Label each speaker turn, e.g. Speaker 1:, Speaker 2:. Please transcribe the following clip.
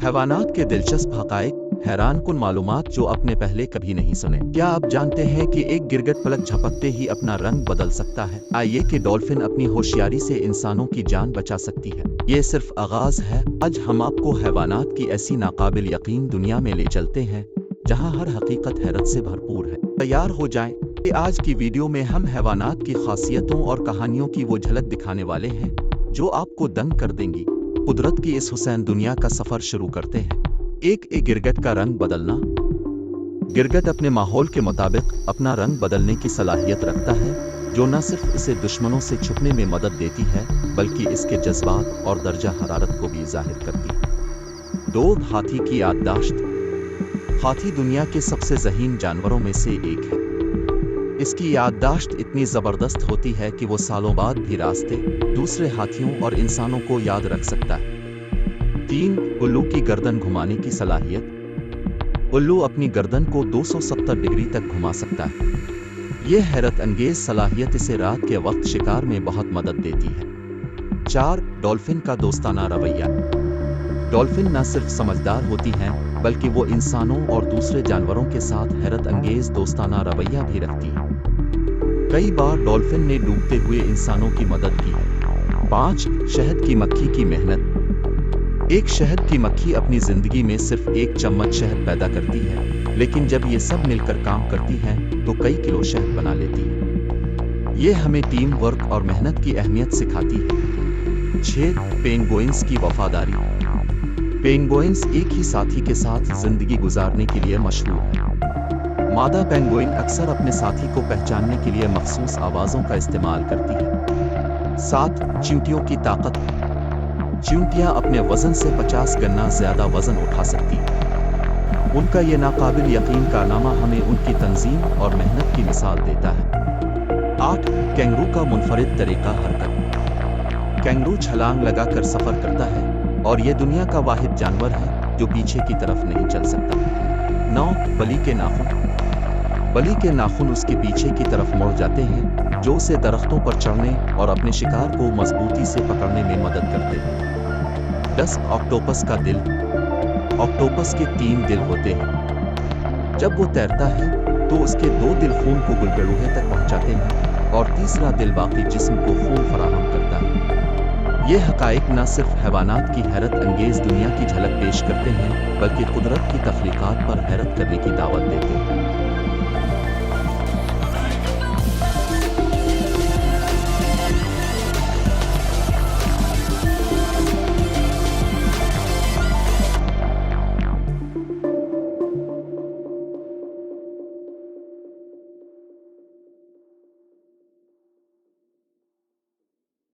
Speaker 1: हैवानात के दिलचस्प हक़ाइक़, हैरान कुन मालूमात जो आपने पहले कभी नहीं सुने। क्या आप जानते हैं कि एक गिरगिट पलक झपकते ही अपना रंग बदल सकता है? आइए कि डॉल्फिन अपनी होशियारी से इंसानों की जान बचा सकती है। ये सिर्फ आगाज है। आज हम आपको हैवानात की ऐसी नाकाबिल यकीन दुनिया में ले चलते हैं जहां हर हकीकत हैरत से भरपूर है। तैयार हो जाएं कि आज की वीडियो में हम हैवानात की खासियतों और कहानियों की वो झलक दिखाने वाले हैं जो आपको दंग कर देंगी। कुदरत की इस हुसैन दुनिया का सफर शुरू करते हैं। एक गिरगिट का रंग बदलना। गिरगिट अपने माहौल के मुताबिक अपना रंग बदलने की सलाहियत रखता है, जो न सिर्फ इसे दुश्मनों से छुपने में मदद देती है बल्कि इसके जज्बात और दर्जा हरारत को भी जाहिर करती है। 2 हाथी की याददाश्त। हाथी दुनिया के सबसे ज़हीन जानवरों में से एक है। इसकी याददाश्त इतनी ज़बरदस्त होती है कि वो सालों बाद भी रास्ते, दूसरे हाथियों और इंसानों को याद रख सकता है। 3 उल्लू की गर्दन घुमाने की सलाहियत। उल्लू अपनी गर्दन को 270 डिग्री तक घुमा सकता है। यह हैरत अंगेज सलाहियत इसे रात के वक्त शिकार में बहुत मदद देती है। 4 डॉल्फिन का दोस्ताना रवैया। डॉल्फिन न सिर्फ समझदार होती हैं बल्कि वो इंसानों और दूसरे जानवरों के साथ हैरत अंगेज दोस्ताना रवैया भी रखती है। कई बार डॉल्फिन ने डूबते हुए इंसानों की मदद की है। 5 शहद की मक्खी की मेहनत। एक शहद की मक्खी अपनी जिंदगी में सिर्फ 1 चम्मच शहद पैदा करती है, लेकिन जब ये सब मिलकर काम करती हैं तो कई किलो शहद बना लेती है। ये हमें टीम वर्क और मेहनत की अहमियत सिखाती है। 6 पेंगुइन्स की वफादारी। पेंगुइन्स एक ही साथी के साथ जिंदगी गुजारने के लिए मशहूर है। मादा पेंगुइन अक्सर अपने साथी को पहचानने के लिए मखसूस आवाज़ों का इस्तेमाल करती है। 7 चींटियों की ताकत। चींटियां अपने वजन से 50 गुना ज्यादा वजन उठा सकती हैं। उनका ये नाकाबिल यकीन कारनामा हमें उनकी तंजीम और मेहनत की मिसाल देता है। 8 कैंगरू का मुनफरिद तरीका हरकत। कैंगरू छलांग लगाकर सफर करता है और ये दुनिया का वाहिद जानवर है जो पीछे की तरफ नहीं चल सकता। 9 बली के नाखून। बली के नाखून उसके पीछे की तरफ मुड़ जाते हैं, जो उसे दरख्तों पर चढ़ने और अपने शिकार को मजबूती से पकड़ने में मदद करते हैं। 10 ऑक्टोपस का दिल। ऑक्टोपस के 3 दिल होते हैं। जब वो तैरता है तो उसके 2 दिल खून को गुलगलूहे तक पहुंचाते हैं और तीसरा दिल बाकी जिस्म को खून फराहम करता है। ये हक़ाइक़ न सिर्फ हैवानात की हैरत अंगेज दुनिया की झलक पेश करते हैं बल्कि कुदरत की तख्लीक़ात पर हैरत करने की दावत देते हैं।